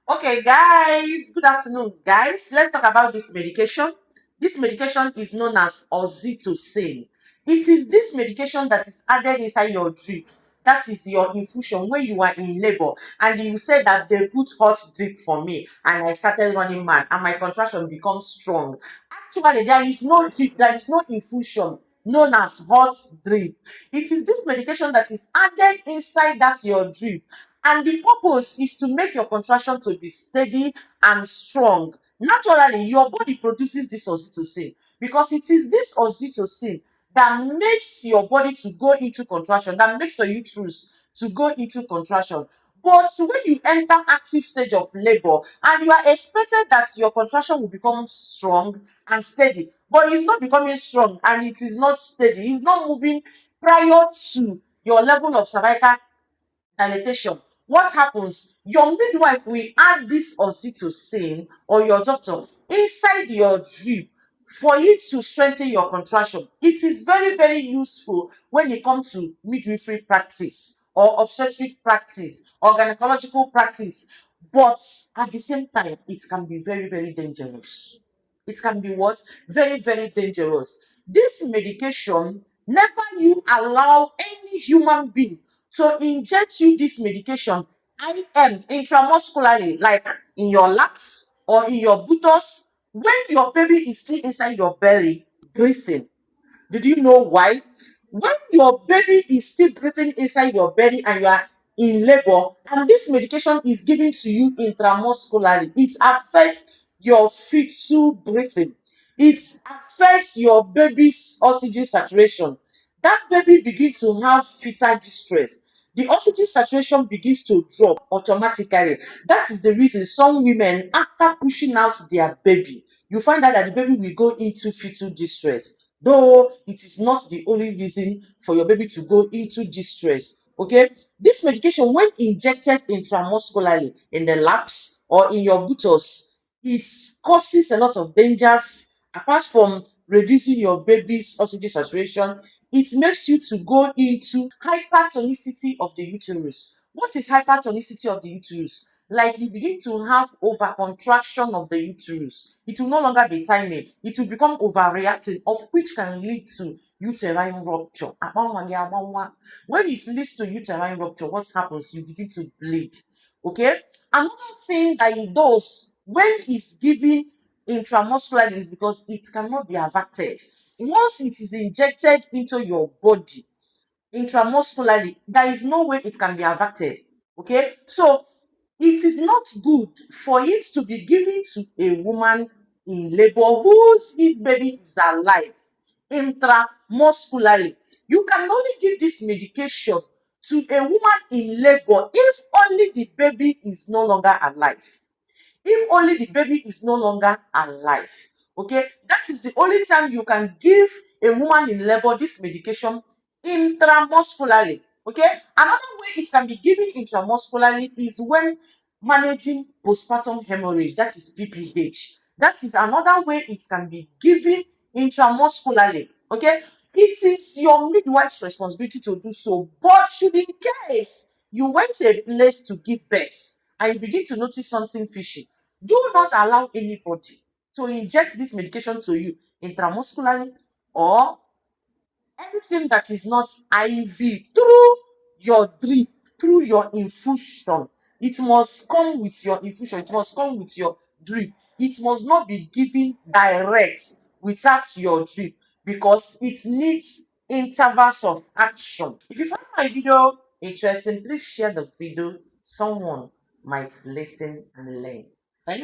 Okay, guys, good afternoon, guys. Let's talk about this medication. This medication is known as oxytocin. It is this medication that is added inside your drip. That is your infusion when you are in labor and you said that they put hot drip for me and I started running mad and my contraction becomes strong. Actually, there is no drip, there is no infusion known as hot drip. It is this medication that is added inside that your drip, and the purpose is to make your contraction to be steady and strong. Naturally, your body produces this oxytocin because it is this oxytocin that makes your body to go into contraction, that makes your uterus to go into contraction. But when you enter active stage of labor and you are expected that your contraction will become strong and steady, but it's not becoming strong and it is not steady, it's not moving prior to your level of cervical dilatation, what happens? Your midwife will add this oxytocin, or your doctor, inside your drip for it to strengthen your contraction. It is very, very useful when it comes to midwifery practice or obstetric practice or gynecological practice. But at the same time, it can be very, very dangerous. It can be what? Very, very dangerous. This medication, never you allow any human being to inject you this medication IM intramuscularly, like in your laps or in your buttocks, when your baby is still inside your belly breathing. Did you know why? When your baby is still breathing inside your belly and you are in labor, and this medication is given to you intramuscularly, it affects your fetal breathing. It affects your baby's oxygen saturation. That baby begins to have fetal distress. The oxygen saturation begins to drop automatically. That is the reason some women, after pushing out their baby, you find out that the baby will go into fetal distress, though it is not the only reason for your baby to go into distress. Okay, this medication, when injected intramuscularly in the laps or in your buttocks, it causes a lot of dangers. Apart from reducing your baby's oxygen saturation, it makes you to go into hypertonicity of the uterus. What is hypertonicity of the uterus? Like you begin to have overcontraction of the uterus. It will no longer be tiny. It will become overreacting, of which can lead to uterine rupture. When it leads to uterine rupture, what happens? You begin to bleed. Okay? Another thing that it does when it's given intramuscularly is because it cannot be averted. Once it is injected into your body intramuscularly, there is no way it can be averted. Okay? So it is not good for it to be given to a woman in labor whose if baby is alive intramuscularly. You can only give this medication to a woman in labor if only the baby is no longer alive. If only the baby is no longer alive. Okay, that is the only time you can give a woman in labor this medication intramuscularly. Okay, another way it can be given intramuscularly is when managing postpartum hemorrhage, that is PPH. That is another way it can be given intramuscularly. Okay, it is your midwife's responsibility to do so, but should in case you went to a place to give birth and you begin to notice something fishy, do not allow anybody to inject this medication to you intramuscularly or anything that is not IV through your drip, through your infusion. It must come with your infusion, it must come with your drip. It must not be given direct without your drip because it needs intervals of action. If you find my video interesting, please share the video. Someone might listen and learn. Thank you.